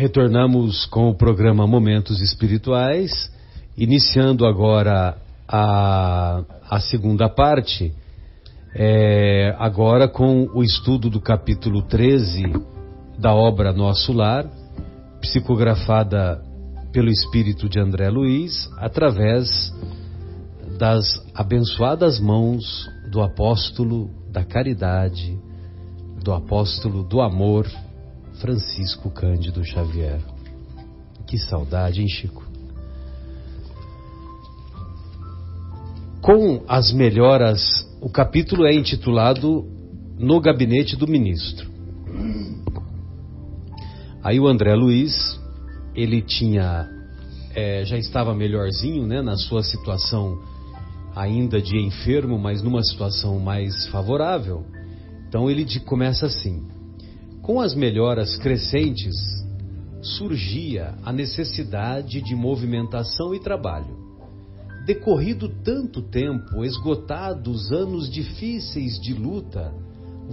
Retornamos com o programa Momentos Espirituais, iniciando agora a segunda parte, agora com o estudo do capítulo 13 da obra Nosso Lar, psicografada pelo espírito de André Luiz, através das abençoadas mãos do apóstolo da caridade, do apóstolo do amor, Francisco Cândido Xavier. Que saudade, hein, Chico? Com as melhoras, o capítulo é intitulado No Gabinete do Ministro. Aí o André Luiz, ele tinha, já estava melhorzinho, né, na sua situação ainda de enfermo, mas numa situação mais favorável. Então ele começa assim: com as melhoras crescentes, surgia a necessidade de movimentação e trabalho. Decorrido tanto tempo, esgotados anos difíceis de luta,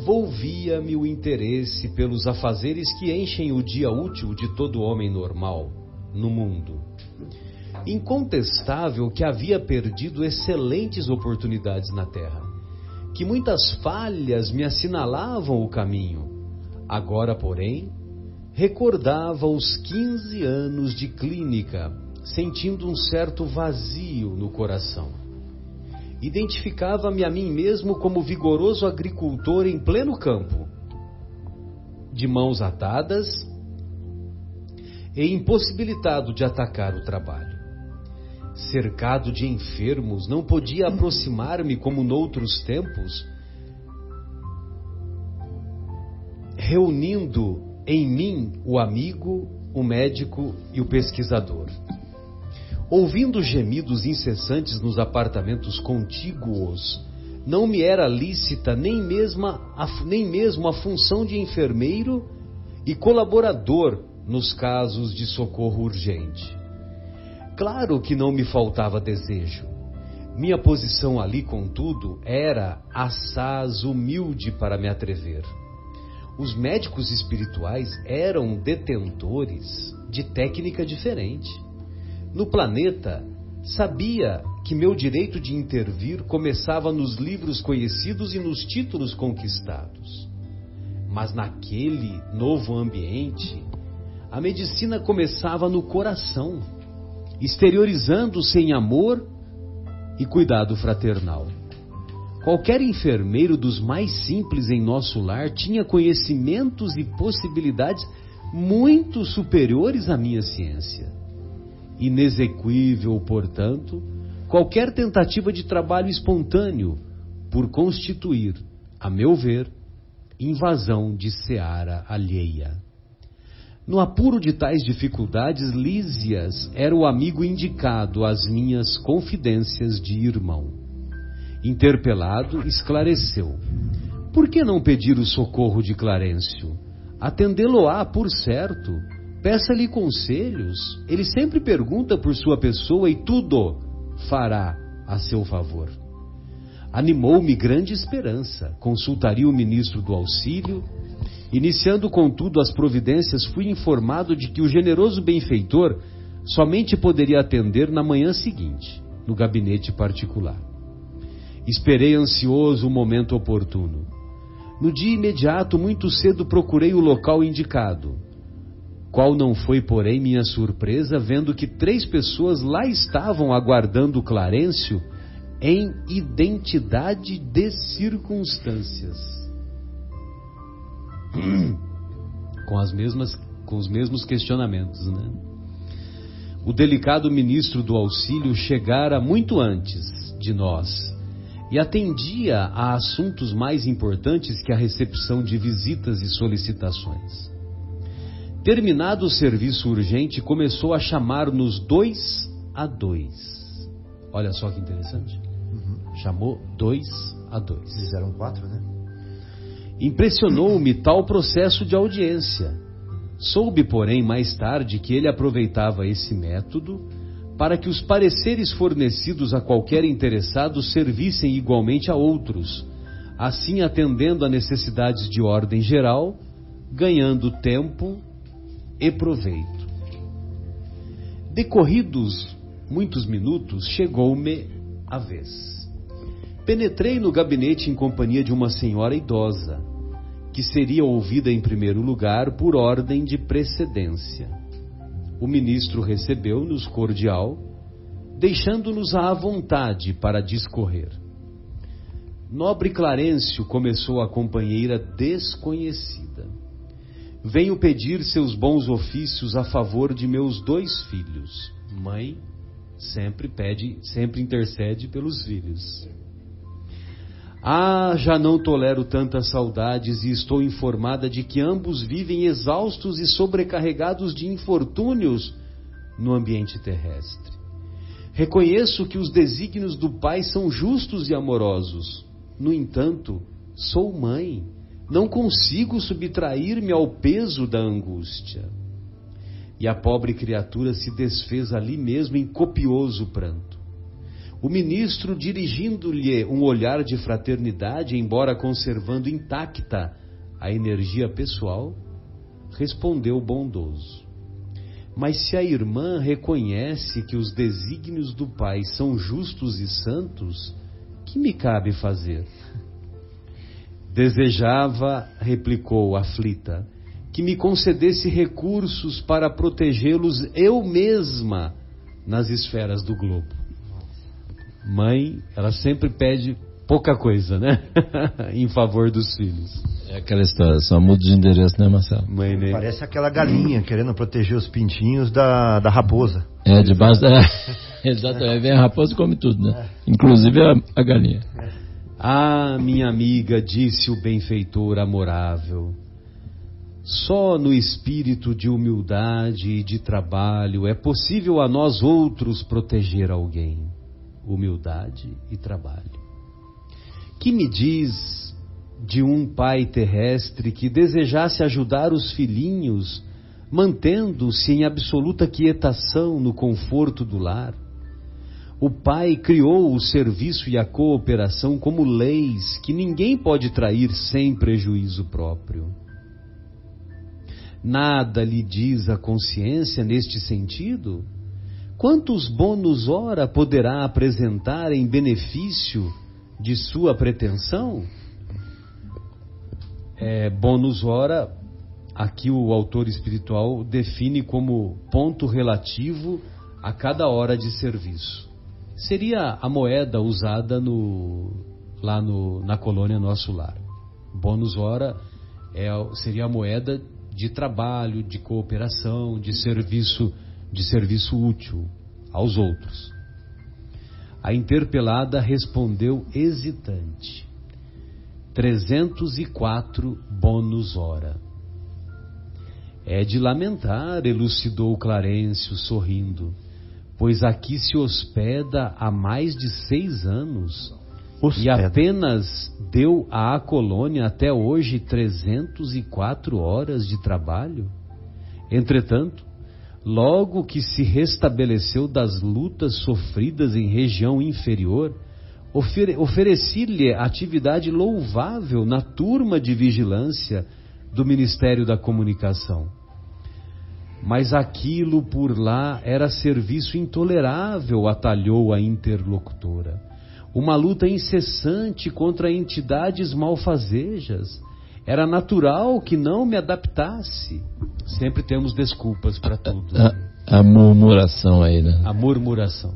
volvia-me o interesse pelos afazeres que enchem o dia útil de todo homem normal no mundo. Incontestável que havia perdido excelentes oportunidades na terra, que muitas falhas me assinalavam o caminho. Agora, porém, recordava os 15 anos de clínica, sentindo um certo vazio no coração. Identificava-me a mim mesmo como vigoroso agricultor em pleno campo, de mãos atadas e impossibilitado de atacar o trabalho. Cercado de enfermos, não podia aproximar-me como noutros tempos, reunindo em mim o amigo, o médico e o pesquisador. Ouvindo gemidos incessantes nos apartamentos contíguos, não me era lícita nem mesmo a função de enfermeiro e colaborador nos casos de socorro urgente. Claro que não me faltava desejo. Minha posição ali, contudo, era assaz humilde para me atrever. Os médicos espirituais eram detentores de técnica diferente. No planeta, sabia que meu direito de intervir começava nos livros conhecidos e nos títulos conquistados. Mas naquele novo ambiente, a medicina começava no coração, exteriorizando-se em amor e cuidado fraternal. Qualquer enfermeiro dos mais simples em nosso lar tinha conhecimentos e possibilidades muito superiores à minha ciência. Inexequível, portanto, qualquer tentativa de trabalho espontâneo por constituir, a meu ver, invasão de seara alheia. No apuro de tais dificuldades, Lísias era o amigo indicado às minhas confidências de irmão. Interpelado, esclareceu: por que não pedir o socorro de Clarencio? Atendê-lo-á, por certo. Peça-lhe conselhos. Ele sempre pergunta por sua pessoa e tudo fará a seu favor. Animou-me grande esperança. Consultaria o ministro do auxílio. Iniciando, contudo, as providências, fui informado de que o generoso benfeitor somente poderia atender na manhã seguinte, no gabinete particular. Esperei ansioso o momento oportuno. No dia imediato, muito cedo, procurei o local indicado. Qual não foi, porém, minha surpresa, vendo que 3 pessoas lá estavam aguardando Clarencio em identidade de circunstâncias. Com os mesmos questionamentos, né? O delicado ministro do auxílio chegara muito antes de nós e atendia a assuntos mais importantes que a recepção de visitas e solicitações. Terminado o serviço urgente, começou a chamar-nos 2 a 2. Olha só que interessante. Chamou 2 a 2. Eles eram 4, né? Impressionou-me tal processo de audiência. Soube, porém, mais tarde que ele aproveitava esse método para que os pareceres fornecidos a qualquer interessado servissem igualmente a outros, assim atendendo a necessidades de ordem geral, ganhando tempo e proveito. Decorridos muitos minutos, chegou-me a vez. Penetrei no gabinete em companhia de uma senhora idosa, que seria ouvida em primeiro lugar por ordem de precedência. O ministro recebeu-nos cordial, deixando-nos à vontade para discorrer. Nobre Clarencio, começou a companheira desconhecida, venho pedir seus bons ofícios a favor de meus 2 filhos. Mãe sempre intercede pelos filhos. Já não tolero tantas saudades e estou informada de que ambos vivem exaustos e sobrecarregados de infortúnios no ambiente terrestre. Reconheço que os desígnios do Pai são justos e amorosos. No entanto, sou mãe, não consigo subtrair-me ao peso da angústia. E a pobre criatura se desfez ali mesmo em copioso pranto. O ministro, dirigindo-lhe um olhar de fraternidade, embora conservando intacta a energia pessoal, respondeu bondoso: mas se a irmã reconhece que os desígnios do Pai são justos e santos, que me cabe fazer? Desejava, replicou aflita, que me concedesse recursos para protegê-los eu mesma nas esferas do globo. Mãe, ela sempre pede pouca coisa, né? Em favor dos filhos. É aquela história, só muda de endereço, né, Marcelo? Mãe, né? Parece aquela galinha querendo proteger os pintinhos da raposa. Debaixo da... Exatamente, vem a raposa e come tudo, né? Inclusive a galinha. Minha amiga, disse o benfeitor amorável, só no espírito de humildade e de trabalho é possível a nós outros proteger alguém. Humildade e trabalho. Que me diz de um pai terrestre que desejasse ajudar os filhinhos, mantendo-se em absoluta quietação no conforto do lar? O pai criou o serviço e a cooperação como leis que ninguém pode trair sem prejuízo próprio. Nada lhe diz a consciência neste sentido? Quantos bônus ora poderá apresentar em benefício de sua pretensão? Bônus ora, aqui o autor espiritual define como ponto relativo a cada hora de serviço. Seria a moeda usada lá na colônia Nosso Lar. Bônus ora seria a moeda de trabalho, de cooperação, de serviço útil aos outros. A interpelada respondeu hesitante: 304 bônus hora. É de lamentar, elucidou Clarencio sorrindo, pois aqui se hospeda há mais de 6 anos e apenas deu à colônia até hoje 304 horas de trabalho. Entretanto, logo que se restabeleceu das lutas sofridas em região inferior, ofereci-lhe atividade louvável na turma de vigilância do Ministério da Comunicação. Mas aquilo por lá era serviço intolerável, atalhou a interlocutora. Uma luta incessante contra entidades malfazejas. Era natural que não me adaptasse. Sempre temos desculpas para tudo. A murmuração aí, né? A murmuração.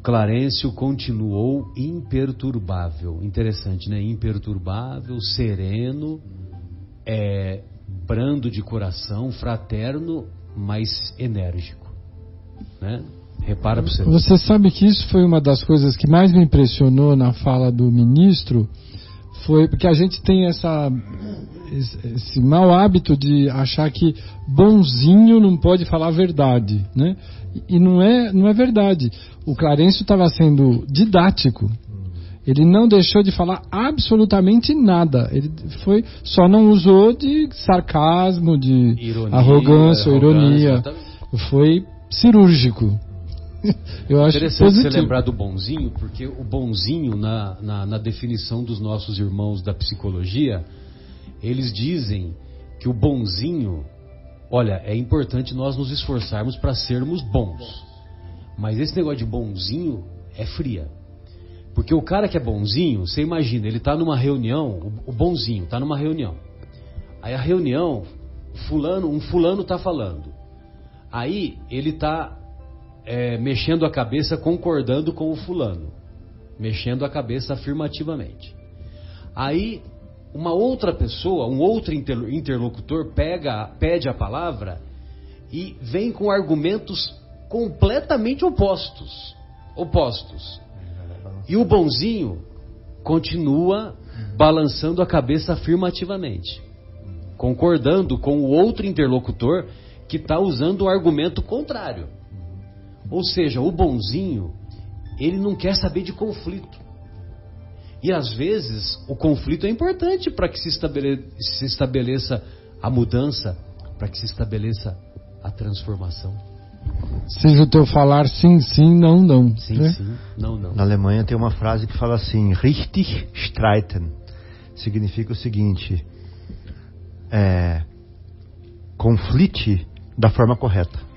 Clarencio continuou imperturbável. Interessante, né? Imperturbável, sereno, brando de coração, fraterno, mas enérgico, né? Repara para você. Você sabe que isso foi uma das coisas que mais me impressionou na fala do ministro, foi porque a gente tem esse mau hábito de achar que bonzinho não pode falar a verdade, né? E não é verdade. O Clarencio estava sendo didático. Ele não deixou de falar absolutamente nada. Ele só não usou de sarcasmo, de arrogância ou ironia. Foi cirúrgico. Eu acho interessante positivo. você lembrar do bonzinho, porque o bonzinho, na definição dos nossos irmãos da psicologia, eles dizem que o bonzinho, olha, é importante nós nos esforçarmos para sermos bons. Mas esse negócio de bonzinho é fria. Porque o cara que é bonzinho, você imagina, ele está numa reunião, o bonzinho está numa reunião. Aí a reunião, um fulano está falando. Aí ele está mexendo a cabeça, concordando com o fulano. Mexendo a cabeça afirmativamente. Aí uma outra pessoa, um outro interlocutor pede a palavra e vem com argumentos completamente opostos. E o bonzinho continua balançando a cabeça afirmativamente, concordando com o outro interlocutor que está usando o argumento contrário. Ou seja, o bonzinho, ele não quer saber de conflito. E às vezes o conflito é importante para que se estabeleça a mudança, para que se estabeleça a transformação. Seja o teu falar sim, sim, não, não. Sim, né? sim, não, não. Na Alemanha tem uma frase que fala assim: richtig streiten. Significa o seguinte: conflite da forma correta.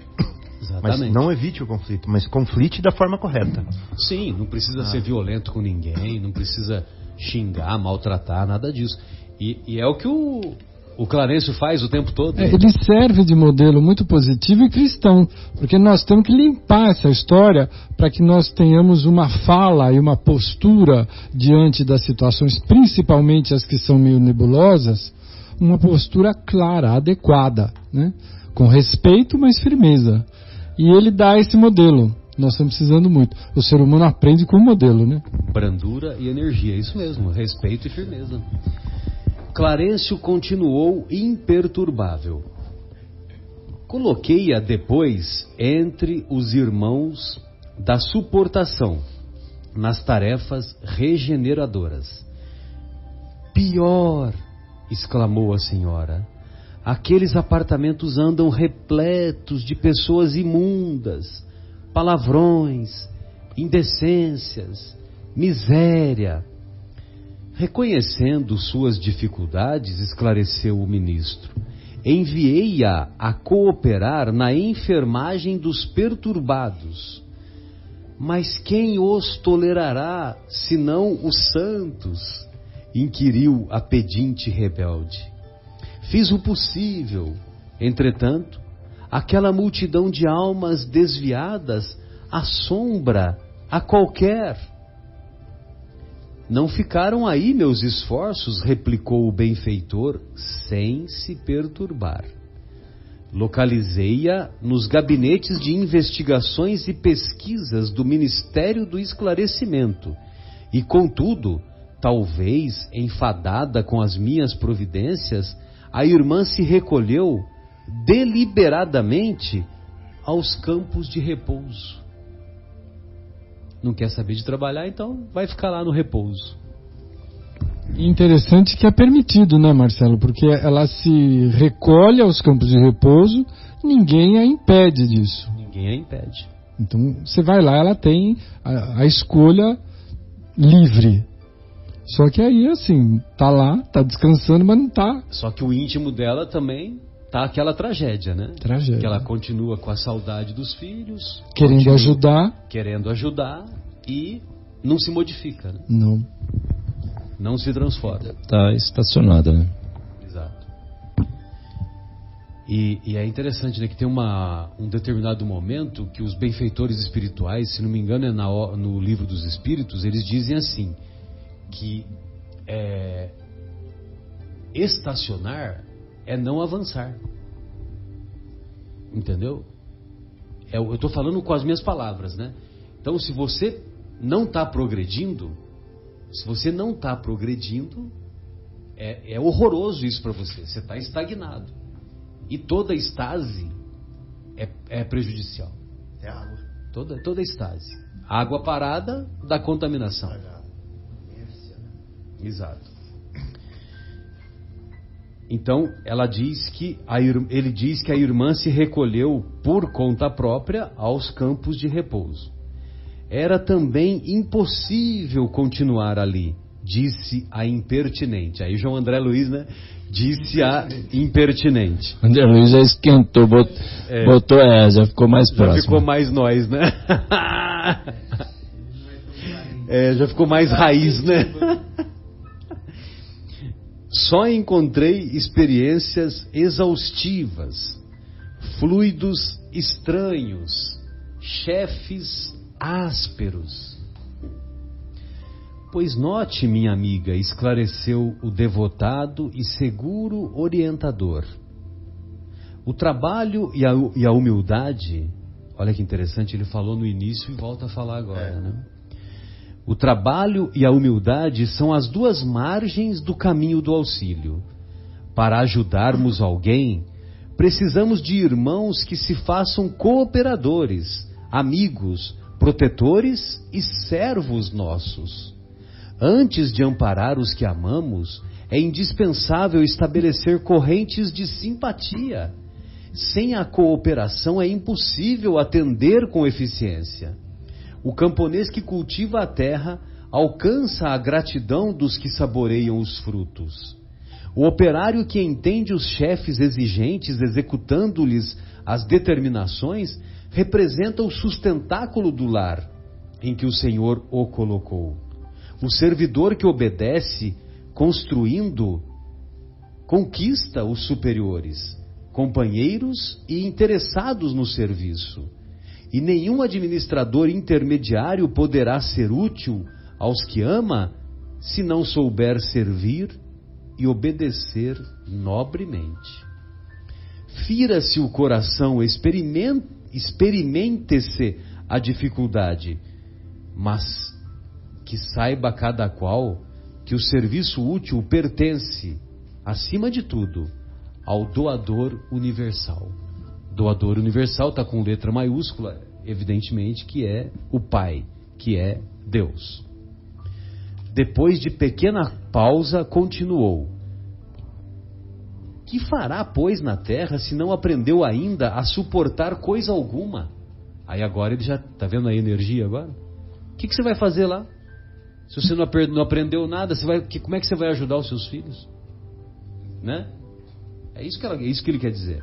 Exatamente. Mas não evite o conflito, mas conflite da forma correta. Sim, não precisa ser violento com ninguém, não precisa xingar, maltratar, nada disso. E é o que o Clarencio faz o tempo todo. Ele serve de modelo muito positivo e cristão, porque nós temos que limpar essa história para que nós tenhamos uma fala e uma postura diante das situações, principalmente as que são meio nebulosas, uma postura clara, adequada, né? Com respeito, mas firmeza. E ele dá esse modelo. Nós estamos precisando muito. O ser humano aprende com o modelo, né? Brandura e energia, isso mesmo, respeito e firmeza. Clarencio continuou imperturbável. Coloquei-a depois entre os irmãos da suportação, nas tarefas regeneradoras. Pior, exclamou a senhora, aqueles apartamentos andam repletos de pessoas imundas, palavrões, indecências, miséria. Reconhecendo suas dificuldades, esclareceu o ministro, enviei-a a cooperar na enfermagem dos perturbados. Mas quem os tolerará, senão os santos? Inquiriu a pedinte rebelde. Fiz o possível. Entretanto, aquela multidão de almas desviadas assombra a qualquer. Não ficaram aí meus esforços, replicou o benfeitor, sem se perturbar. Localizei-a nos gabinetes de investigações e pesquisas do Ministério do Esclarecimento, e contudo, talvez enfadada com as minhas providências, a irmã se recolheu deliberadamente aos campos de repouso. Não quer saber de trabalhar, então vai ficar lá no repouso. Interessante que é permitido, né, Marcelo? Porque ela se recolhe aos campos de repouso, ninguém a impede disso. Ninguém a impede. Então você vai lá, ela tem a escolha livre. Só que aí, assim, tá lá, tá descansando, mas não tá. Só que o íntimo dela também tá aquela tragédia, né? Tragédia. Que ela continua com a saudade dos filhos. Querendo ajudar. Querendo ajudar e não se modifica, né? Não. Não se transforma. Está estacionada, né? Exato. E é interessante, né, que tem um determinado momento que os benfeitores espirituais, se não me engano é no Livro dos Espíritos, eles dizem assim, que estacionar é não avançar. Entendeu? Eu estou falando com as minhas palavras, né? Então, se você não está progredindo, é horroroso isso para você. Você está estagnado. E toda estase é prejudicial. É água. Toda estase. Água parada dá contaminação. Exato. Então, ele diz que a irmã se recolheu por conta própria aos campos de repouso. Era também impossível continuar ali, disse a impertinente. Aí João André Luiz, né? Disse a impertinente. André Luiz já esquentou, botou já ficou mais próximo. Já ficou mais nós, né? Já ficou mais raiz, né? Só encontrei experiências exaustivas, fluidos estranhos, chefes ásperos. Pois note, minha amiga, esclareceu o devotado e seguro orientador. O trabalho e a humildade, olha que interessante, ele falou no início e volta a falar agora, né? O trabalho e a humildade são as duas margens do caminho do auxílio. Para ajudarmos alguém, precisamos de irmãos que se façam cooperadores, amigos, protetores e servos nossos. Antes de amparar os que amamos, é indispensável estabelecer correntes de simpatia. Sem a cooperação é impossível atender com eficiência. O camponês que cultiva a terra alcança a gratidão dos que saboreiam os frutos. O operário que entende os chefes exigentes executando-lhes as determinações representa o sustentáculo do lar em que o Senhor o colocou. O servidor que obedece, construindo, conquista os superiores, companheiros e interessados no serviço. E nenhum administrador intermediário poderá ser útil aos que ama se não souber servir e obedecer nobremente. Fira-se o coração, experimente-se a dificuldade, mas que saiba cada qual que o serviço útil pertence, acima de tudo, ao doador universal. Doador universal está com letra maiúscula, evidentemente que é o Pai, que é Deus. Depois de pequena pausa, continuou: que fará, pois, na terra, se não aprendeu ainda a suportar coisa alguma? Aí agora ele já está vendo a energia agora? O que você vai fazer lá? Se você não aprendeu nada, como é que você vai ajudar os seus filhos? Né? É isso que ele quer dizer.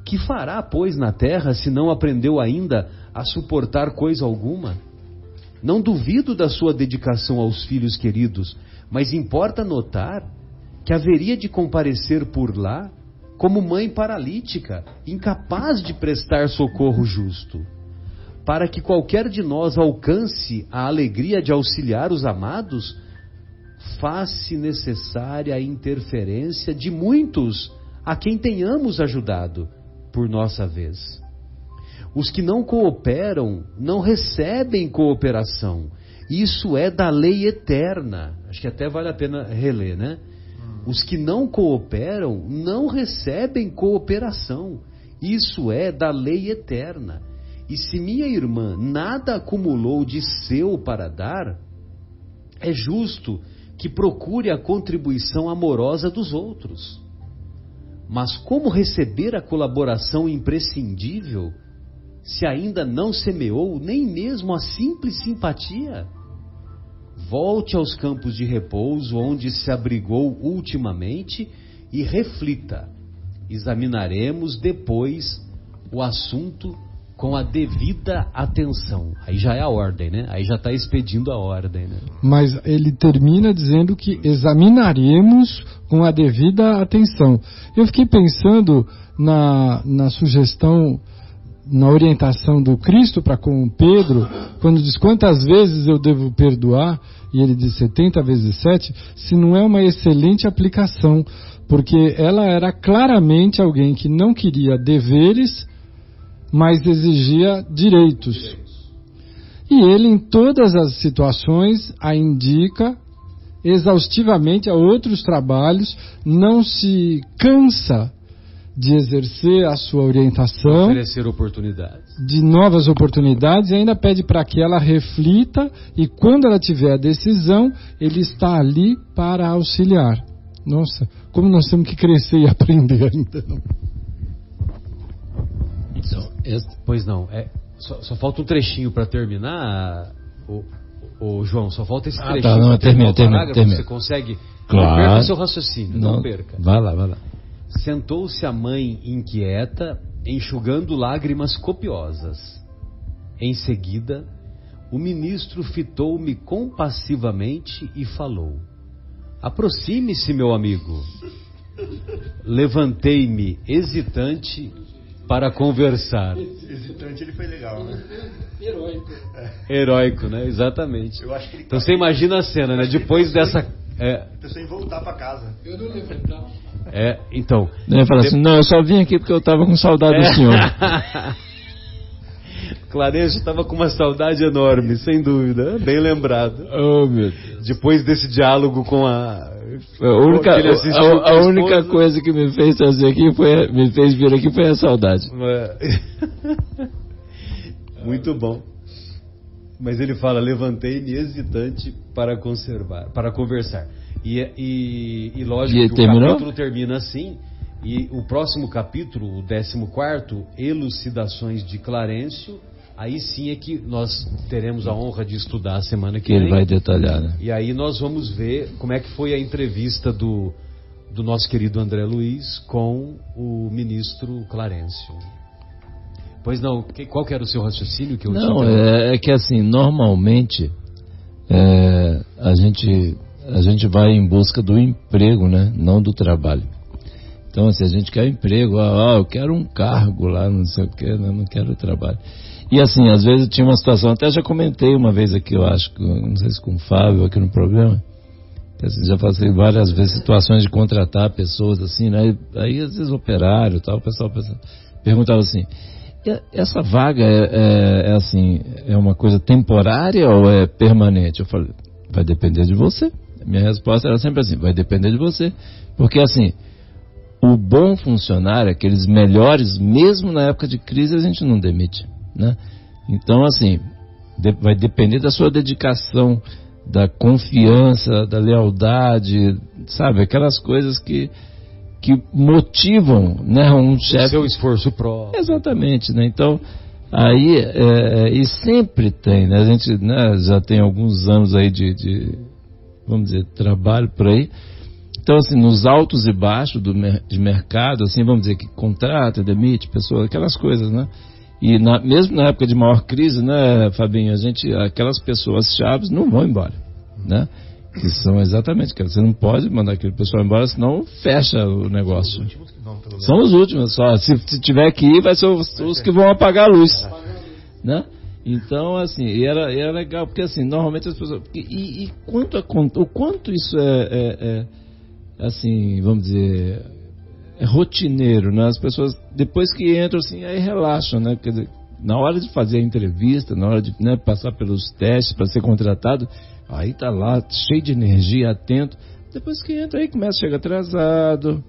Que fará, pois, na terra, se não aprendeu ainda a suportar coisa alguma? Não duvido da sua dedicação aos filhos queridos, mas importa notar que haveria de comparecer por lá como mãe paralítica, incapaz de prestar socorro justo. Para que qualquer de nós alcance a alegria de auxiliar os amados, faz-se necessária a interferência de muitos a quem tenhamos ajudado por nossa vez. Os que não cooperam não recebem cooperação. Isso é da lei eterna. Acho que até vale a pena reler, né? Os que não cooperam não recebem cooperação. Isso é da lei eterna. E se minha irmã nada acumulou de seu para dar, é justo que procure a contribuição amorosa dos outros. Mas como receber a colaboração imprescindível, se ainda não semeou nem mesmo a simples simpatia? Volte aos campos de repouso onde se abrigou ultimamente e reflita. Examinaremos depois o assunto com a devida atenção. Aí já é a ordem, né? Aí já está expedindo a ordem, né? Mas ele termina dizendo que examinaremos com a devida atenção. Eu fiquei pensando na sugestão, na orientação do Cristo para com Pedro, quando diz quantas vezes eu devo perdoar, e ele diz 70 vezes 7, se não é uma excelente aplicação, porque ela era claramente alguém que não queria deveres, mas exigia direitos. E ele, em todas as situações, a indica exaustivamente a outros trabalhos, não se cansa de exercer a sua orientação, oferecer oportunidades, de novas oportunidades, e ainda pede para que ela reflita, e quando ela tiver a decisão, ele está ali para auxiliar. Nossa, como nós temos que crescer e aprender ainda. Pois não, só falta um trechinho para terminar, Ô, João, só falta esse trechinho. Tá, não, termina. Você consegue? Claro. Não perca seu raciocínio, não perca. Vai lá. Sentou-se a mãe inquieta, enxugando lágrimas copiosas. Em seguida, o ministro fitou-me compassivamente e falou: aproxime-se, meu amigo. Levantei-me, hesitante, para conversar. Hesitante, ele foi legal, né? Heróico, né? Exatamente. Eu acho que ele Então você imagina a cena, né? Depois dessa... Pensou em voltar pra casa. Eu não levantava. Então... Ele fala assim, não, eu só vim aqui porque eu tava com saudade do senhor. Clarencio estava com uma saudade enorme, sem dúvida. Bem lembrado. Oh, meu Deus. Depois desse diálogo com a... A única coisa que me fez trazer aqui me fez vir aqui foi a saudade. Muito bom. Mas ele fala: levantei-me hesitante para conversar. E lógico que terminou? O capítulo termina assim. E o próximo capítulo, o 14º, Elucidações de Clarencio, aí sim é que nós teremos a honra de estudar a semana que vem. Ele vai detalhar, né? E aí nós vamos ver como é que foi a entrevista do nosso querido André Luiz com o ministro Clarencio. Pois não, qual que era o seu raciocínio? Que eu não, é que assim, normalmente a gente vai em busca do emprego, né? Não do trabalho. Então, assim, a gente quer emprego, eu quero um cargo lá, não sei o que, não quero trabalho. E assim, às vezes tinha uma situação, até já comentei uma vez aqui, eu acho, não sei se com o Fábio aqui no programa, que assim, já passei várias vezes situações de contratar pessoas assim, né? Aí às vezes operário e tal, o pessoal perguntava assim, essa vaga assim, é uma coisa temporária ou é permanente? Eu falei, vai depender de você. Minha resposta era sempre assim, vai depender de você. Porque assim, o bom funcionário, aqueles melhores, mesmo na época de crise, a gente não demite, né? Então, assim, vai depender da sua dedicação, da confiança, da lealdade, sabe? Aquelas coisas que motivam, né, um chefe. Seu esforço próprio. Exatamente, né? Então, aí, e sempre tem, né? A gente, né, já tem alguns anos aí de vamos dizer, trabalho por aí. Então, assim, nos altos e baixos de mercado, assim, vamos dizer que contrata, demite pessoas, aquelas coisas, né? E mesmo na época de maior crise, né, Fabinho, aquelas pessoas chaves não vão embora, né? Que são exatamente aquelas. Você não pode mandar aquele pessoal embora, senão fecha o negócio. São os últimos só. Se tiver que ir, vai ser os que vão apagar a luz, né? Então, assim, e era legal, porque assim, normalmente as pessoas... E o quanto isso assim, vamos dizer, é rotineiro, né? As pessoas, depois que entram, assim, aí relaxam, né? Quer dizer, na hora de fazer a entrevista, na hora de, né, passar pelos testes para ser contratado, aí tá lá, cheio de energia, atento. Depois que entra, aí começa a chegar atrasado,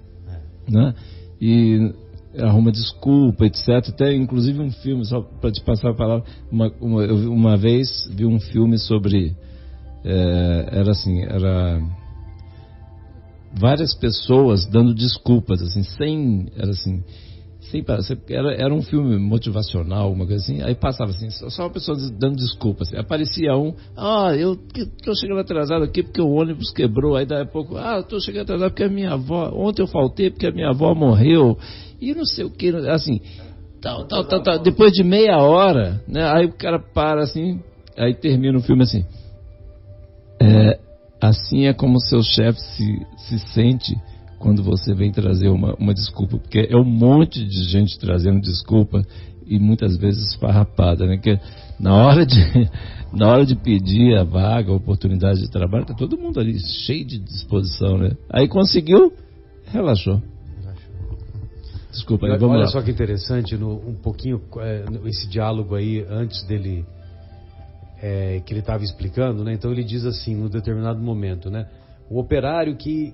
né? E arruma desculpa, etc. Até, inclusive, um filme, só para te passar a palavra, eu uma vez vi um filme sobre... era várias pessoas dando desculpas, assim, era um filme motivacional, uma coisa assim, aí passava assim, só uma pessoa dando desculpas, assim, aparecia eu tô chegando atrasado aqui porque o ônibus quebrou, aí daí a pouco, eu tô chegando atrasado porque a minha avó, ontem eu faltei porque a minha avó morreu, e não sei o que, assim, tal, depois de meia hora, né, aí o cara para assim, aí termina o filme assim, assim é como seu chefe se sente quando você vem trazer uma desculpa, porque é um monte de gente trazendo desculpa e muitas vezes esfarrapada, né? Que na hora de pedir a vaga, a oportunidade de trabalho, tá todo mundo ali cheio de disposição, né? Aí conseguiu, relaxou. Desculpa, aí vamos lá. Olha só que interessante, um pouquinho esse diálogo aí antes dele. Que ele estava explicando, né? Então ele diz assim, num determinado momento, né? O operário que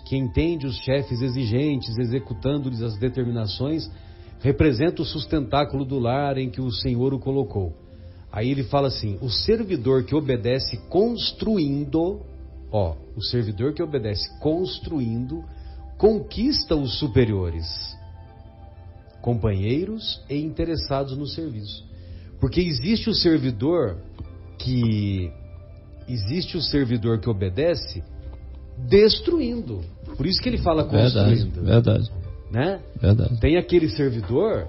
entende os chefes exigentes, executando-lhes as determinações, representa o sustentáculo do lar em que o Senhor o colocou. Aí ele fala assim, o servidor que obedece construindo, conquista os superiores, companheiros e interessados no serviço. Porque existe o servidor que existe o servidor que obedece destruindo. Por isso que ele fala construindo. Verdade. Né? Verdade. Tem aquele servidor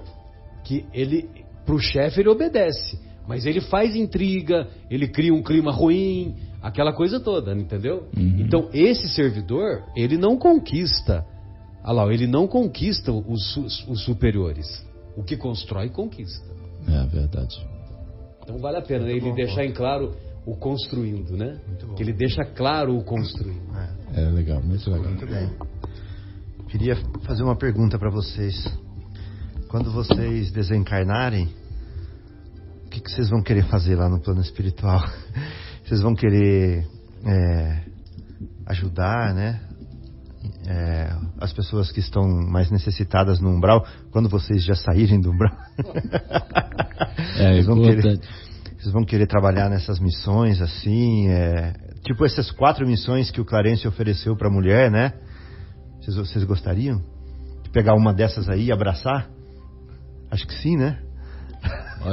que ele, pro chefe ele obedece, mas ele faz intriga, ele cria um clima ruim, aquela coisa toda, entendeu? Então esse servidor, ele não conquista, ele não conquista os superiores. O que constrói, conquista. É verdade. Então vale a pena ele deixar em claro o construindo, né? Que ele deixa claro o construindo. É legal, muito legal. Muito bem. Queria fazer uma pergunta para vocês. Quando vocês desencarnarem, o que vocês vão querer fazer lá no plano espiritual? Vocês vão querer ajudar, né? As pessoas que estão mais necessitadas no umbral, quando vocês já saírem do umbral. Vocês vão querer trabalhar nessas missões assim, tipo essas 4 missões que o Clarence ofereceu para a mulher, né? Vocês gostariam de pegar uma dessas aí e abraçar? Acho que sim, né?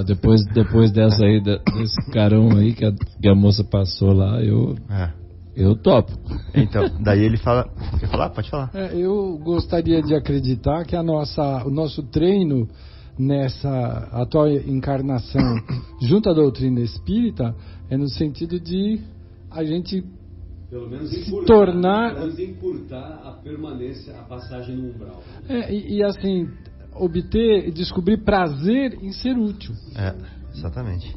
Depois dessa aí, desse carão aí que a moça passou lá, eu topo. Então, daí ele fala... Quer falar? Pode falar. Eu gostaria de acreditar que o nosso treino nessa atual encarnação junto à doutrina espírita é no sentido de a gente pelo menos encurtar a permanência, a passagem no umbral. E assim, descobrir prazer em ser útil. Exatamente.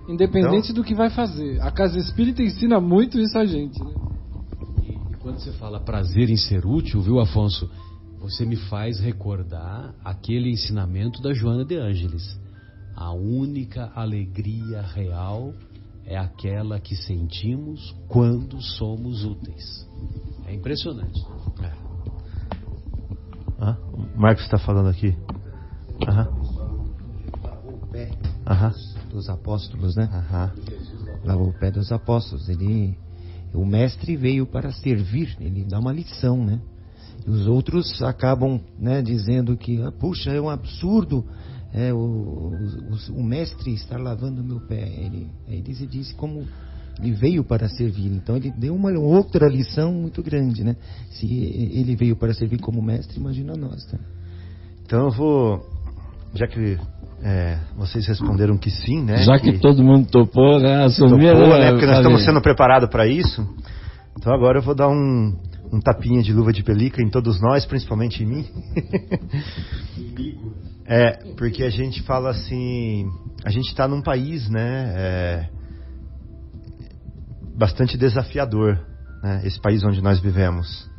Independente do que vai fazer. A casa espírita ensina muito isso a gente, né? E quando você fala prazer em ser útil, viu, Afonso? Você me faz recordar aquele ensinamento da Joana de Ângeles. A única alegria real é aquela que sentimos quando somos úteis. É impressionante. O Marcos está falando aqui. O pé dos apóstolos, né? Lavou o pé dos apóstolos. O mestre veio para servir. Ele dá uma lição, né? E os outros acabam, né, dizendo que, puxa, é um absurdo o mestre estar lavando o meu pé. Ele disse como ele veio para servir. Então ele deu uma outra lição muito grande, né? Se ele veio para servir como mestre, imagina nós, tá? Então eu vou, já que vocês responderam que sim, né? Já que todo mundo topou, né? Assumir, né? Porque nós estamos sendo preparados para isso. Então agora eu vou dar um tapinha de luva de pelica em todos nós, principalmente em mim. Porque a gente fala assim, a gente está num país, né, bastante desafiador, né, esse país onde nós vivemos,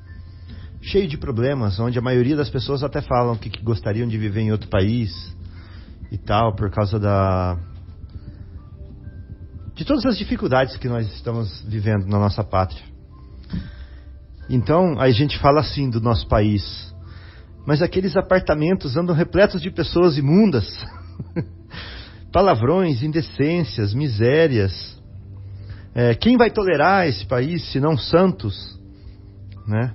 cheio de problemas, onde a maioria das pessoas até falam que gostariam de viver em outro país e tal, por causa de todas as dificuldades que nós estamos vivendo na nossa pátria. Então, a gente fala assim do nosso país, mas aqueles apartamentos andam repletos de pessoas imundas, palavrões, indecências, misérias. Quem vai tolerar esse país, se não santos, né?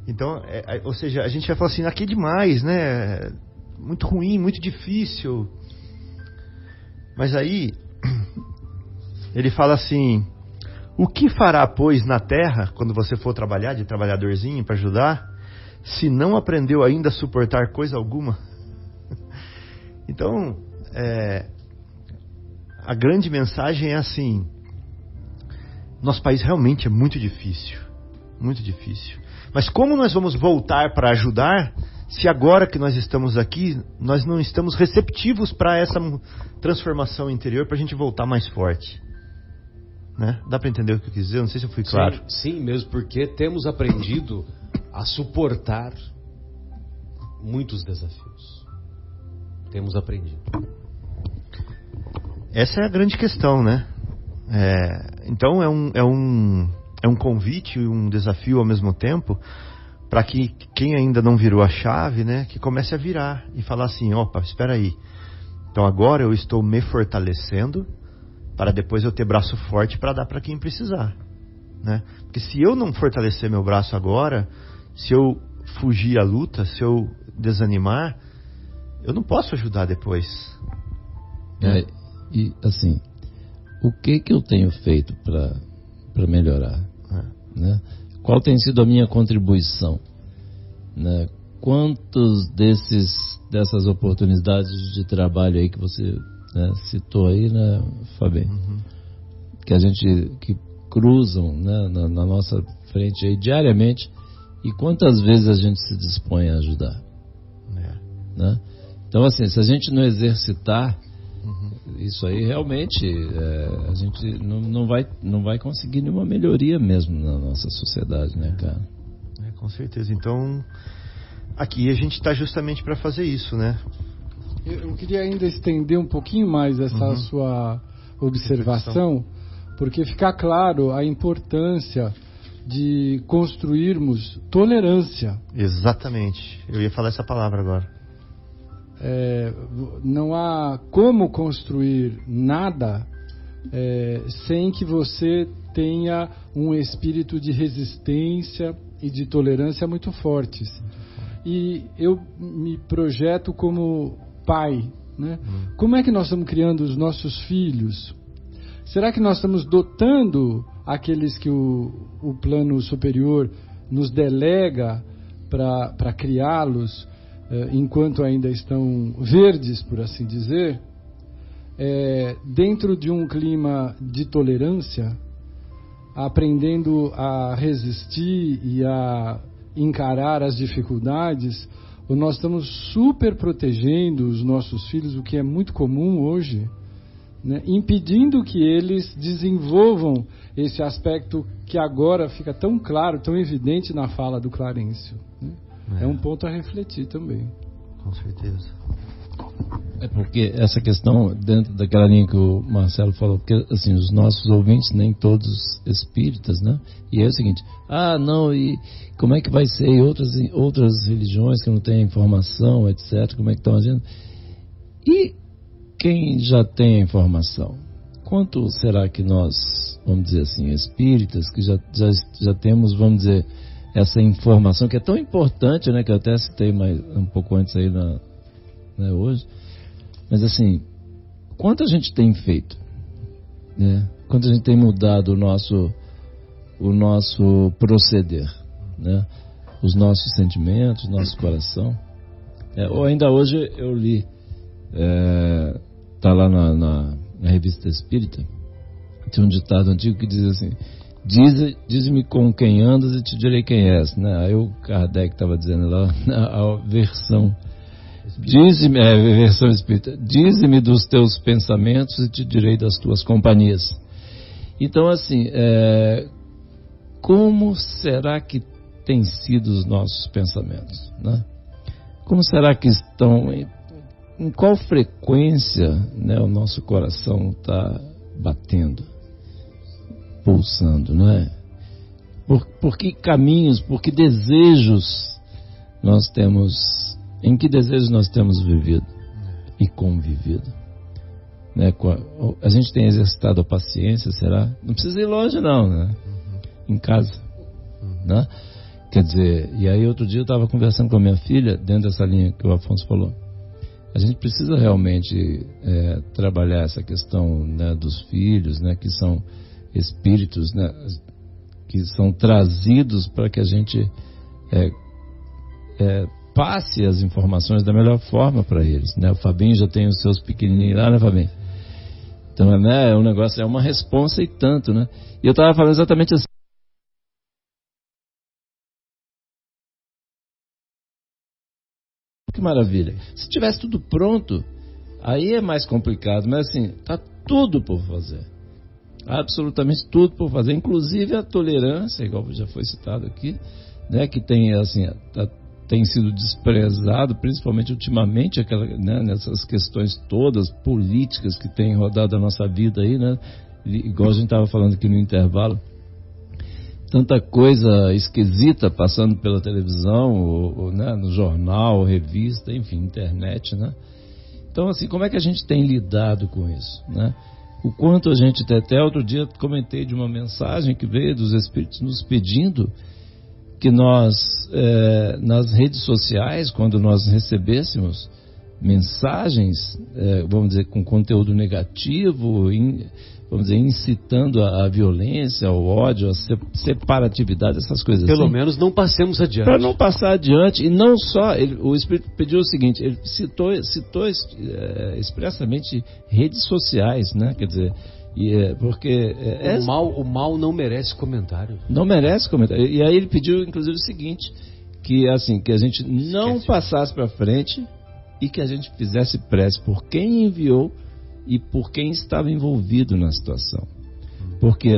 Então, ou seja, a gente vai falar assim, aqui é demais, né? Muito ruim, muito difícil. Mas aí, ele fala assim... O que fará, pois, na terra, quando você for trabalhar, de trabalhadorzinho, para ajudar, se não aprendeu ainda a suportar coisa alguma? Então, a grande mensagem é assim, nosso país realmente é muito difícil, muito difícil. Mas como nós vamos voltar para ajudar, se agora que nós estamos aqui, nós não estamos receptivos para essa transformação interior, para a gente voltar mais forte? Né? Dá para entender o que eu quis dizer? Não sei se eu fui claro. Sim, mesmo porque temos aprendido a suportar muitos desafios. Temos aprendido. Essa é a grande questão, né? Então é um convite e um desafio ao mesmo tempo para que quem ainda não virou a chave, né, que comece a virar e falar assim, opa, espera aí. Então agora eu estou me fortalecendo para depois eu ter braço forte para dar para quem precisar, né? Porque se eu não fortalecer meu braço agora, se eu fugir à luta, se eu desanimar, eu não posso ajudar depois. E assim, o que eu tenho feito para melhorar, né? Qual tem sido a minha contribuição, né? Quantos dessas oportunidades de trabalho aí que você, né, citou aí, né, Fabinho, que cruzam, né, na nossa frente aí diariamente, e quantas vezes a gente se dispõe a ajudar, né? Então, assim, se a gente não exercitar isso aí, realmente a gente não vai conseguir nenhuma melhoria mesmo na nossa sociedade, né, cara? Com certeza. Então, aqui a gente está justamente para fazer isso, né? Eu queria ainda estender um pouquinho mais essa sua observação, porque fica claro a importância de construirmos tolerância. Exatamente. Eu ia falar essa palavra agora. Não há como construir nada sem que você tenha um espírito de resistência e de tolerância muito fortes. E eu me projeto como pai, né? Como é que nós estamos criando os nossos filhos? Será que nós estamos dotando aqueles que o plano superior nos delega para criá-los enquanto ainda estão verdes, por assim dizer, dentro de um clima de tolerância, aprendendo a resistir e a encarar as dificuldades, ou nós estamos super protegendo os nossos filhos, o que é muito comum hoje, né, impedindo que eles desenvolvam esse aspecto que agora fica tão claro, tão evidente na fala do Clarencio, né? É um ponto a refletir também. Com certeza. É porque essa questão, dentro daquela linha que o Marcelo falou, porque assim, os nossos ouvintes, nem todos espíritas, né? E é o seguinte, não, e como é que vai ser? E outras religiões que não têm informação, etc., como é que estão agindo? E quem já tem a informação? Quanto será que nós, vamos dizer assim, espíritas, que já temos, vamos dizer, essa informação que é tão importante, né, que eu até citei um pouco antes aí né, hoje, mas assim, quanto a gente tem feito, né? Quanto a gente tem mudado o nosso proceder, né? Os nossos sentimentos, nosso coração. Ou ainda hoje eu li, tá lá na Revista Espírita, tem um ditado antigo que diz assim: dize-me com quem andas e te direi quem és, né? Aí o Kardec estava dizendo lá, a versão versão espírita, dize-me dos teus pensamentos e te direi das tuas companhias. Então, assim, como será que têm sido os nossos pensamentos, né? Como será que estão, em qual frequência, né, o nosso coração está batendo, pulsando, não é? Por que caminhos, por que desejos nós temos, em que desejos nós temos vivido e convivido, né? A gente tem exercitado a paciência, será? Não precisa ir longe não, né? Em casa, né? Quer dizer, e aí outro dia eu estava conversando com a minha filha, dentro dessa linha que o Afonso falou. A gente precisa realmente trabalhar essa questão, né, dos filhos, né, que são espíritos, né, que são trazidos para que a gente passe as informações da melhor forma para eles, né? O Fabinho já tem os seus pequenininhos lá, né, Fabinho? Então, né, um negócio, é uma responsa e tanto, né? E eu estava falando exatamente assim. Que maravilha. Se tivesse tudo pronto, aí é mais complicado, mas assim, tá tudo por fazer. Absolutamente tudo por fazer, inclusive a tolerância, igual já foi citado aqui, né, que tem assim, tem sido desprezado, principalmente ultimamente, né, nessas questões todas políticas que têm rodado a nossa vida aí, né, igual a gente estava falando aqui no intervalo, tanta coisa esquisita passando pela televisão, ou, né, no jornal, revista, enfim, internet, né? Então, assim, como é que a gente tem lidado com isso, né? O quanto a gente, até outro dia comentei de uma mensagem que veio dos espíritos nos pedindo que nós, nas redes sociais, quando nós recebêssemos, mensagens, vamos dizer, com conteúdo negativo, vamos dizer, incitando a violência, ao ódio, a separatividade, essas coisas Pelo assim. menos não passemos adiante. Para não passar adiante, e não só, o Espírito pediu o seguinte, ele citou expressamente redes sociais, né? Quer dizer, porque o mal não merece comentário. Não merece comentário. E aí ele pediu, inclusive, o seguinte, que assim, que a gente não passasse para frente e que a gente fizesse prece por quem enviou e por quem estava envolvido na situação. Porque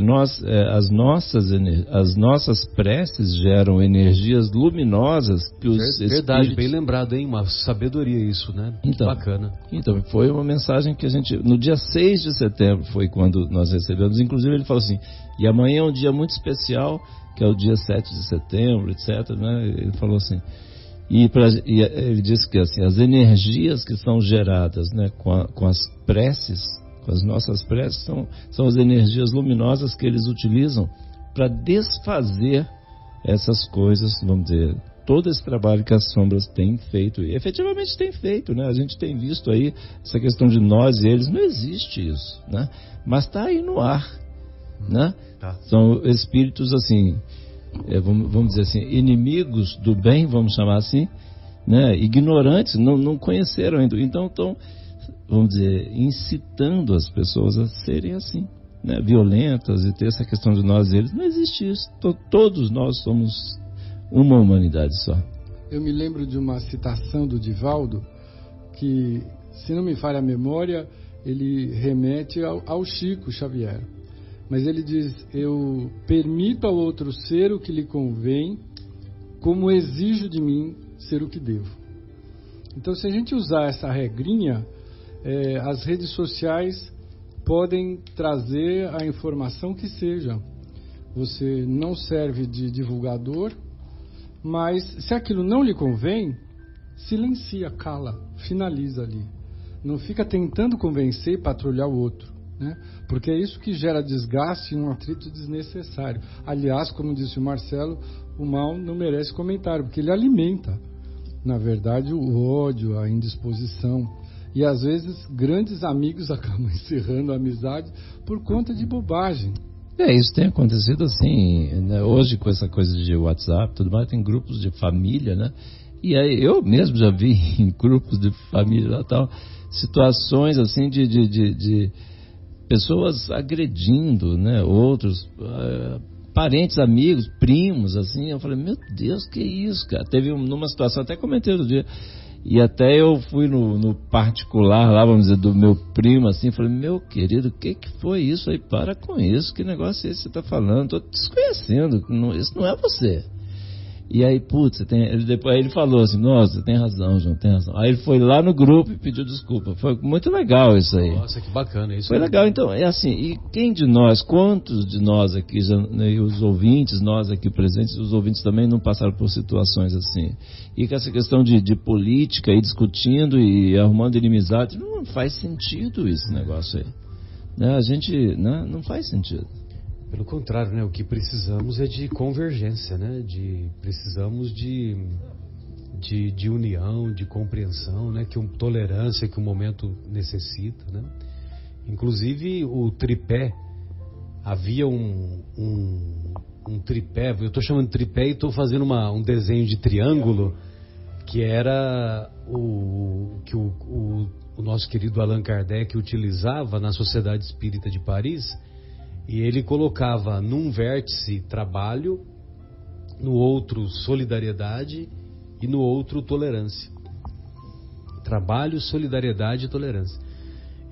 as nossas preces geram energias luminosas que os Verdade, espíritos... bem lembrado, hein? Uma sabedoria isso, né? Então, bacana. Então, foi uma mensagem que a gente... No dia 6 de setembro foi quando nós recebemos. Inclusive ele falou assim, e amanhã é um dia muito especial, que é o dia 7 de setembro, etc. Né? Ele falou assim... E ele disse que assim, as energias que são geradas, né, com as preces, com as nossas preces, são as energias luminosas que eles utilizam para desfazer essas coisas, vamos dizer, todo esse trabalho que as sombras têm feito, e efetivamente têm feito, né? A gente tem visto aí essa questão de nós e eles, não existe isso, né? Mas está aí no ar, né? Tá. São espíritos assim, vamos dizer assim, inimigos do bem, vamos chamar assim, né? Ignorantes, não conheceram ainda, então estão, vamos dizer, incitando as pessoas a serem assim, né? Violentas, e ter essa questão de nós e eles. Não existe isso. Todos nós somos uma humanidade só. Eu me lembro de uma citação do Divaldo que, se não me falha a memória, ele remete ao Chico Xavier. Mas ele diz: eu permito ao outro ser o que lhe convém, como exijo de mim ser o que devo. Então, se a gente usar essa regrinha, as redes sociais podem trazer a informação que seja. Você não serve de divulgador, mas se aquilo não lhe convém, silencia, cala, finaliza ali. Não fica tentando convencer e patrulhar o outro, né? Porque é isso que gera desgaste e um atrito desnecessário. Aliás, como disse o Marcelo, o mal não merece comentário, porque ele alimenta, na verdade, o ódio, a indisposição. E às vezes grandes amigos acabam encerrando a amizade por conta de bobagem. Isso tem acontecido assim, né? Hoje com essa coisa de WhatsApp, tudo mais, tem grupos de família, né? E aí eu mesmo já vi em grupos de família lá, tal, situações assim de pessoas agredindo, né? Outros parentes, amigos, primos, assim. Eu falei, meu Deus, que isso, cara? Teve numa situação, até comentei outro dia, e até eu fui no particular lá, vamos dizer, do meu primo, assim, falei, meu querido, o que foi isso aí? Para com isso, que negócio é esse que você está falando? Estou desconhecendo, isso não é você. E aí, putz, depois ele falou assim, nossa, tem razão, João, tem razão. Aí ele foi lá no grupo e pediu desculpa. Foi muito legal isso aí. Nossa, que bacana isso. Foi legal, então, é assim, e quem de nós, quantos de nós aqui, e os ouvintes, nós aqui presentes, os ouvintes também não passaram por situações assim. E com essa questão de política, e discutindo e arrumando inimizade, não faz sentido esse negócio aí. Né? A gente, né, não faz sentido. Pelo contrário, né? O que precisamos é de convergência, né? Precisamos de união, de compreensão, né? Tolerância que o momento necessita, né? Inclusive o tripé, havia um tripé, eu estou chamando de tripé e estou fazendo um desenho de triângulo, que era que o nosso querido Allan Kardec utilizava na Sociedade Espírita de Paris. E ele colocava num vértice trabalho, no outro solidariedade e no outro tolerância. Trabalho, solidariedade e tolerância.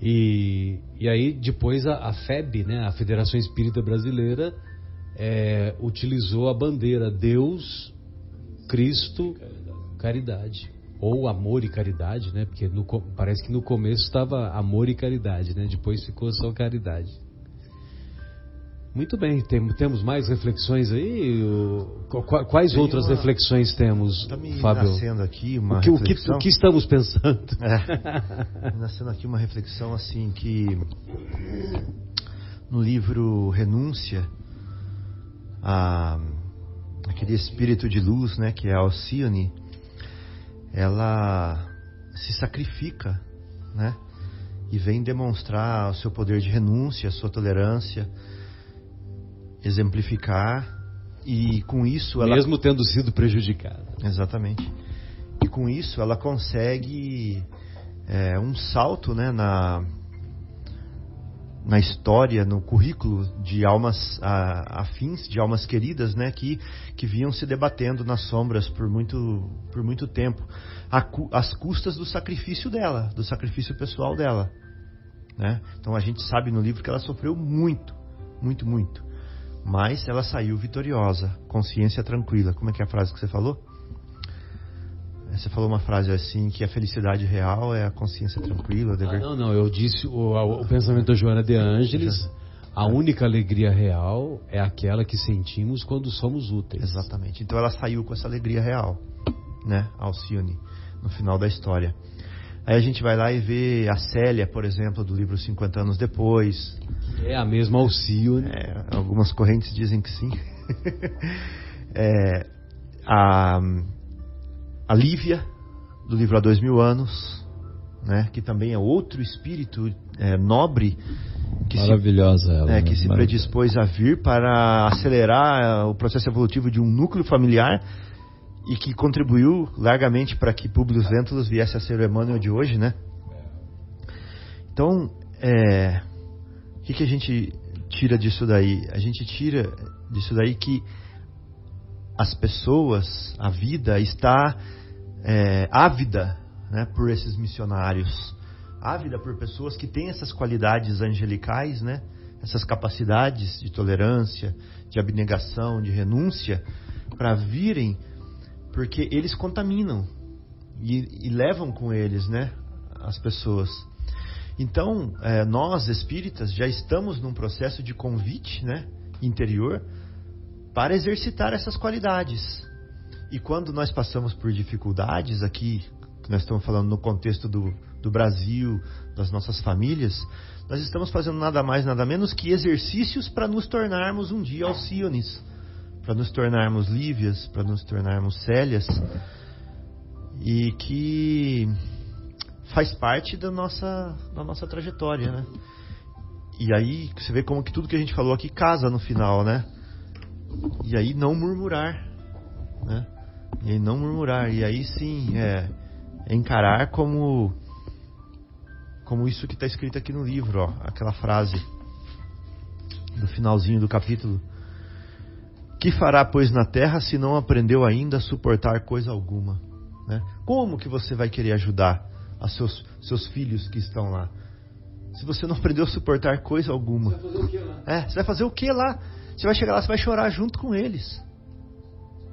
E aí depois a FEB, né, a Federação Espírita Brasileira, utilizou a bandeira Deus, Cristo, caridade. Ou amor e caridade, né? Porque parece que no começo estava amor e caridade, né? Depois ficou só caridade. Muito bem, temos mais reflexões aí? Quais outras reflexões temos, tá me Fábio? Nascendo aqui uma reflexão. O que estamos pensando? Nascendo aqui uma reflexão assim que no livro Renúncia, aquele espírito de luz, né, que é a Alcione, ela se sacrifica, né? E vem demonstrar o seu poder de renúncia, a sua tolerância, exemplificar, e com isso ela... Mesmo tendo sido prejudicada. Exatamente. E com isso ela consegue um salto, né, na história, no currículo de almas afins, de almas queridas, né, que vinham se debatendo nas sombras por muito tempo, às custas do sacrifício dela, do sacrifício pessoal dela, né? Então a gente sabe no livro que ela sofreu muito, muito, muito, mas ela saiu vitoriosa, consciência tranquila. Como é que é a frase que você falou? Você falou uma frase assim, que a felicidade real é a consciência tranquila. Não, eu disse o pensamento da Joana de Ângeles, a única alegria real é aquela que sentimos quando somos úteis. Exatamente. Então ela saiu com essa alegria real, né, Alcione, no final da história. Aí a gente vai lá e vê a Célia, por exemplo, do livro 50 anos depois. É a mesma Alcione. Algumas correntes dizem que sim. A Lívia, do livro Há 2000 anos, né, que também é outro espírito nobre, que maravilhosa ela, né? Que se predispôs a vir para acelerar o processo evolutivo de um núcleo familiar e que contribuiu largamente para que Públio Lentulus viesse a ser o Emmanuel de hoje, né? Então, o que a gente tira disso daí? A gente tira disso daí que as pessoas, a vida está ávida, né, por esses missionários, ávida por pessoas que têm essas qualidades angelicais, né, essas capacidades de tolerância, de abnegação, de renúncia, para virem, porque eles contaminam e levam com eles, né, as pessoas. Então, nós espíritas já estamos num processo de convite, né, interior, para exercitar essas qualidades. E quando nós passamos por dificuldades aqui, que nós estamos falando no contexto do Brasil, das nossas famílias, nós estamos fazendo nada mais, nada menos que exercícios para nos tornarmos um dia Alciones, para nos tornarmos Lívias, para nos tornarmos Célias, e que faz parte da nossa trajetória, né? E aí você vê como que tudo que a gente falou aqui casa no final, né? E aí não murmurar, né? E aí não murmurar, e aí sim encarar como isso que está escrito aqui no livro, ó, aquela frase do finalzinho do capítulo: que fará, pois, na terra se não aprendeu ainda a suportar coisa alguma, né? Como que você vai querer ajudar a seus filhos que estão lá, se você não aprendeu a suportar coisa alguma? Você vai fazer o que lá? Você vai fazer o que lá? Você vai chegar lá, você vai chorar junto com eles,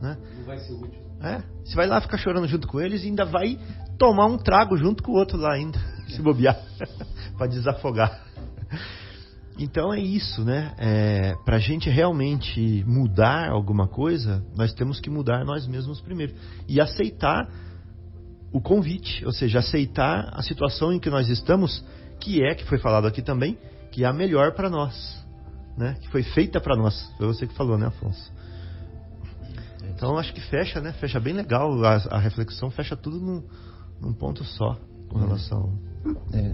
né? Não vai ser útil. Você vai lá ficar chorando junto com eles e ainda vai tomar um trago junto com o outro lá ainda, se bobear, para desafogar. Então é isso, né? Para a gente realmente mudar alguma coisa, nós temos que mudar nós mesmos primeiro. E aceitar o convite, ou seja, aceitar a situação em que nós estamos, que foi falado aqui também, que é a melhor para nós, né? Que foi feita para nós. Foi você que falou, né, Afonso? Então acho que fecha, né? Fecha bem legal a reflexão, fecha tudo num ponto só com relação.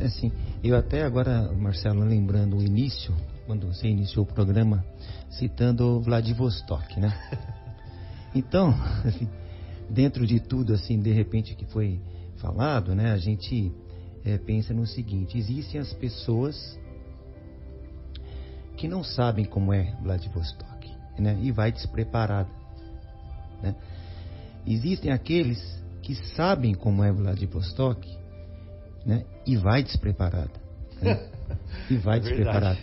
Assim, eu até agora, Marcelo, lembrando o início, quando você iniciou o programa, citando Vladivostok, né? Então, assim, dentro de tudo, assim, de repente que foi falado, né? A gente pensa no seguinte: existem as pessoas que não sabem como é Vladivostok, né? E vai despreparada, né? Existem aqueles que sabem como é Vladivostok, né? E vai despreparada, né? E vai despreparada.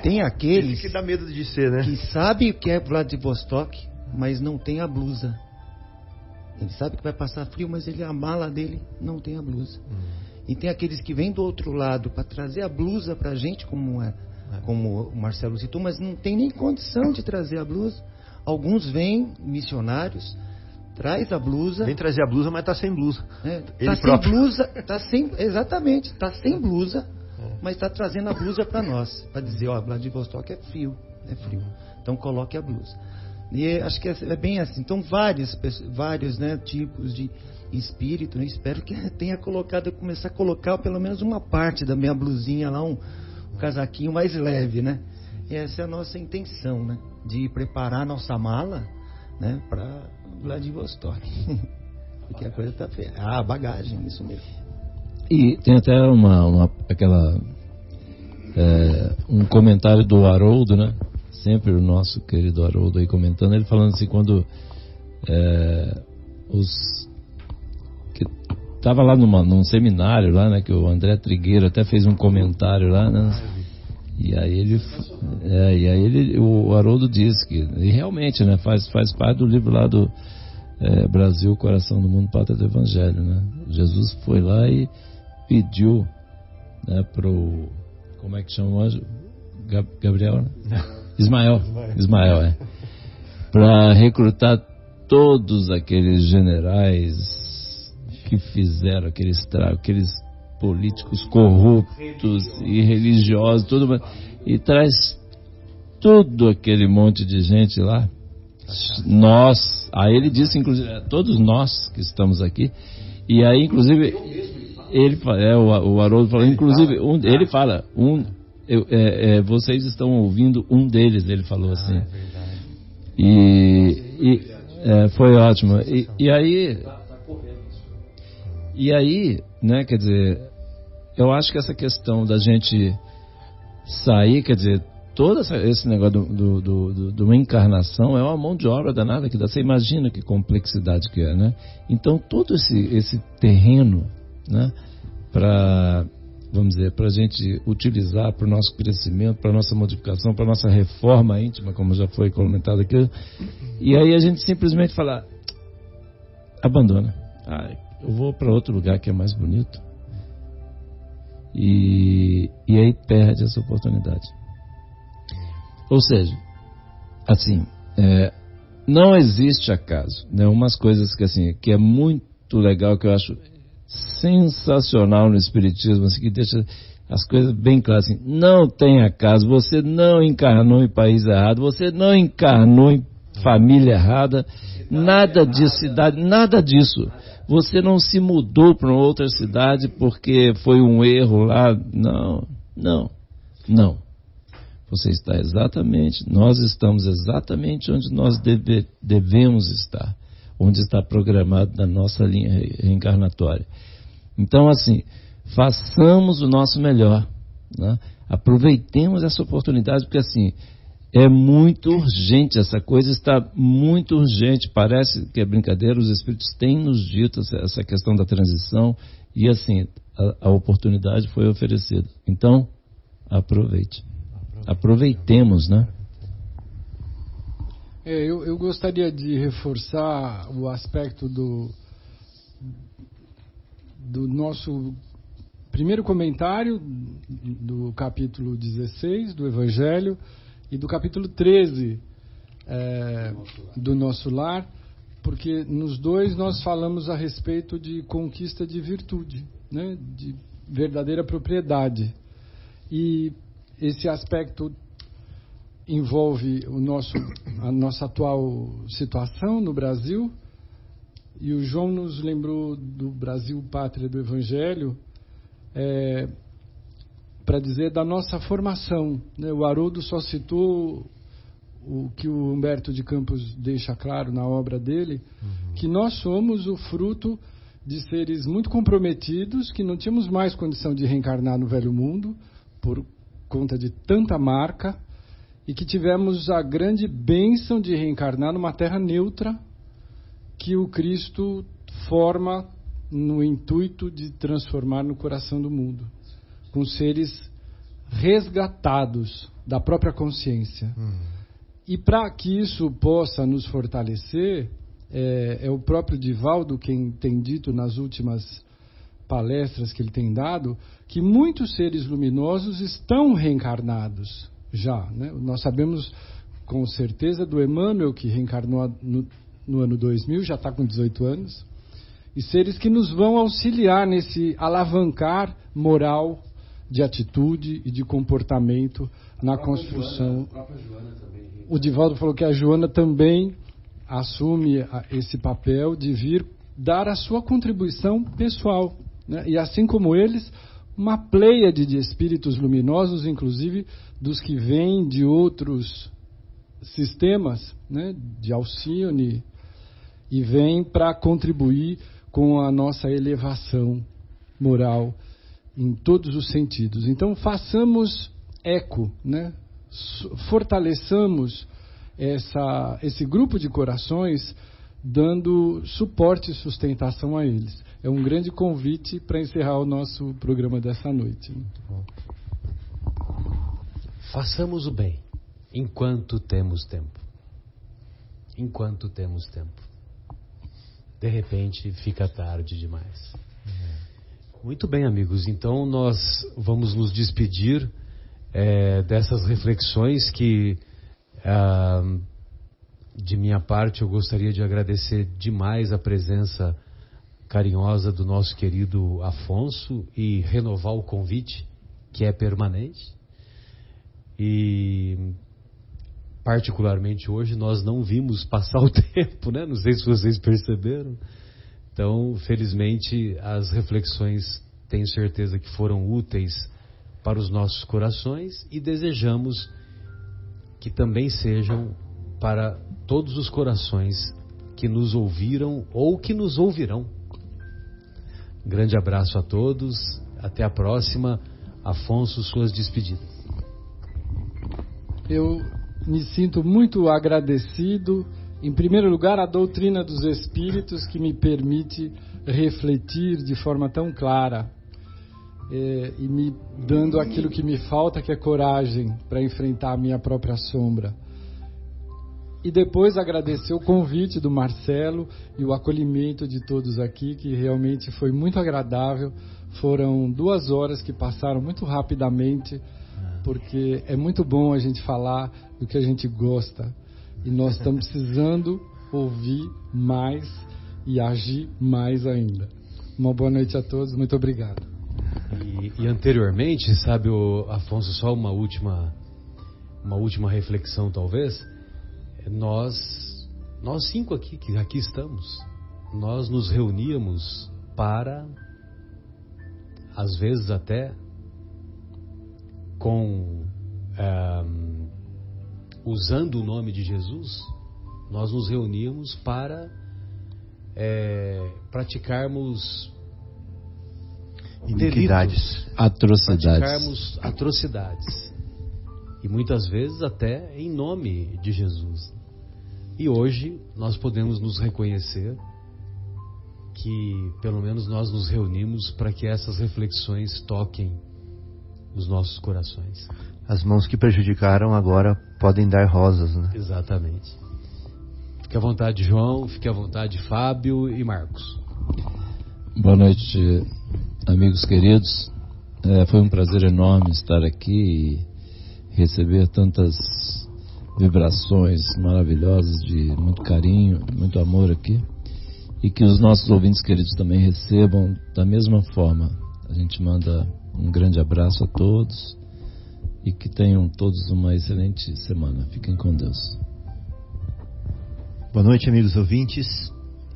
Tem aqueles que dá medo de ser, né? Que sabem o que é Vladivostok, mas não tem a blusa. Ele sabe que vai passar frio, mas a mala dele não tem a blusa. E tem aqueles que vêm do outro lado para trazer a blusa para a gente, como o Marcelo citou, mas não tem nem condição de trazer a blusa. Alguns vêm, missionários, traz a blusa. Vem trazer a blusa, mas está sem blusa. Está sem blusa, exatamente, está sem blusa, mas está trazendo a blusa para nós, para dizer, ó, Vladivostok é frio. Então coloque a blusa. E acho que é bem assim. Então, vários, né, tipos de espírito, né? Espero que tenha colocado, começar a colocar pelo menos uma parte da minha blusinha lá, um casaquinho mais leve, né? E essa é a nossa intenção, né? De preparar a nossa mala, né, para Vladivostok. Porque a coisa tá feia. Ah, bagagem, isso mesmo. E tem até um comentário do Haroldo, né? Sempre o nosso querido Haroldo aí comentando, ele falando assim, quando que estava lá num seminário lá, né, que o André Trigueiro até fez um comentário lá, né? E aí o Haroldo disse que, e realmente, né, faz parte do livro lá do Brasil, Coração do Mundo, Pátria do Evangelho, né? Jesus foi lá e pediu, né, pro, como é que chama o anjo? Gabriel, né? Ismael, para recrutar todos aqueles generais que fizeram aquele estrago, aqueles políticos corruptos e religiosos, tudo, e traz todo aquele monte de gente lá. Nós, aí ele disse, inclusive, todos nós que estamos aqui, e aí, inclusive, o Haroldo falou, inclusive, ele fala, vocês estão ouvindo um deles, ele falou assim. Foi ótimo. E aí, né, quer dizer, eu acho que essa questão da gente sair, quer dizer, todo esse negócio de uma encarnação é uma mão de obra danada que dá. Você imagina que complexidade que é, né? Então, todo esse terreno, né, para, vamos dizer, para a gente utilizar para o nosso crescimento, para a nossa modificação, para a nossa reforma íntima, como já foi comentado aqui, e aí a gente simplesmente fala, abandona. Eu vou para outro lugar que é mais bonito. E aí perde essa oportunidade. Ou seja, assim, não existe acaso, né? Umas coisas que, assim, que é muito legal, que eu acho sensacional no Espiritismo, assim, que deixa as coisas bem claras, assim, não tem acaso, você não encarnou em país errado, você não encarnou em família errada, nada de cidade, nada disso. Você não se mudou para outra cidade porque foi um erro lá. Não. Nós estamos exatamente onde nós devemos estar, onde está programado na nossa linha reencarnatória. Então, assim, façamos o nosso melhor, né? Aproveitemos essa oportunidade, porque, assim, é muito urgente, essa coisa está muito urgente, parece que é brincadeira, os Espíritos têm nos dito essa questão da transição, e assim, a oportunidade foi oferecida. Então, aproveitemos, né? Eu gostaria de reforçar o aspecto do nosso primeiro comentário do capítulo 16 do Evangelho e do capítulo 13 do Nosso Lar, porque nos dois nós falamos a respeito de conquista de virtude, né, de verdadeira propriedade. E esse aspecto envolve a nossa atual situação no Brasil, e o João nos lembrou do Brasil, Pátria do Evangelho, para dizer da nossa formação, né? O Haroldo só citou o que o Humberto de Campos deixa claro na obra dele, que nós somos o fruto de seres muito comprometidos, que não tínhamos mais condição de reencarnar no velho mundo, por conta de tanta marca, e que tivemos a grande bênção de reencarnar numa terra neutra, que o Cristo forma no intuito de transformar no coração do mundo, com seres resgatados da própria consciência. E para que isso possa nos fortalecer, é o próprio Divaldo quem tem dito nas últimas palestras que ele tem dado, que muitos seres luminosos estão reencarnados já, né? Nós sabemos com certeza do Emmanuel, que reencarnou no ano 2000, já está com 18 anos, e seres que nos vão auxiliar nesse alavancar moral de atitude e de comportamento na construção. O Divaldo falou que a Joana também assume esse papel de vir dar a sua contribuição pessoal, né? E assim como eles, uma pleiade de espíritos luminosos, inclusive dos que vêm de outros sistemas, né, de Alcione, e vêm para contribuir com a nossa elevação moral em todos os sentidos. Então façamos eco, né? Fortaleçamos esse grupo de corações, dando suporte e sustentação a eles. É um grande convite para encerrar o nosso programa dessa noite. Façamos o bem enquanto temos tempo. Enquanto temos tempo. De repente fica tarde demais. Muito bem, amigos. Então nós vamos nos despedir dessas reflexões que, de minha parte, eu gostaria de agradecer demais a presença carinhosa do nosso querido Afonso e renovar o convite, que é permanente. E particularmente hoje nós não vimos passar o tempo, né? Não sei se vocês perceberam. Então, felizmente, as reflexões, tenho certeza que foram úteis para os nossos corações e desejamos que também sejam para todos os corações que nos ouviram ou que nos ouvirão. Um grande abraço a todos, até a próxima. Afonso, suas despedidas. Eu me sinto muito agradecido, em primeiro lugar, à doutrina dos Espíritos, que me permite refletir de forma tão clara e me dando aquilo que me falta, que é coragem para enfrentar a minha própria sombra. E depois agradecer o convite do Marcelo e o acolhimento de todos aqui, que realmente foi muito agradável. Foram 2 horas que passaram muito rapidamente, porque é muito bom a gente falar do que a gente gosta. E nós estamos precisando ouvir mais e agir mais ainda. Uma boa noite a todos, muito obrigado. E anteriormente, sabe, Afonso, só uma última reflexão talvez. Nós 5 aqui, que aqui estamos, nós nos reuníamos para, às vezes até, usando o nome de Jesus, nós nos reuníamos para praticarmos iniquidades, praticarmos atrocidades. E muitas vezes até em nome de Jesus. E hoje nós podemos nos reconhecer que pelo menos nós nos reunimos para que essas reflexões toquem os nossos corações. As mãos que prejudicaram agora podem dar rosas, né? Exatamente. Fique à vontade, João, fique à vontade, Fábio e Marcos. Boa noite, amigos queridos. Foi um prazer enorme estar aqui e receber tantas vibrações maravilhosas de muito carinho, muito amor aqui, e que os nossos ouvintes queridos também recebam da mesma forma. A gente manda um grande abraço a todos e que tenham todos uma excelente semana. Fiquem com Deus. Boa noite, amigos ouvintes,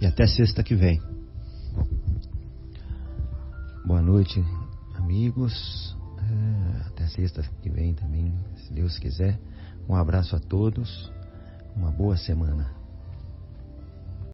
e até sexta que vem. Boa noite, amigos. Até sexta que vem também, se Deus quiser. Um abraço a todos, uma boa semana.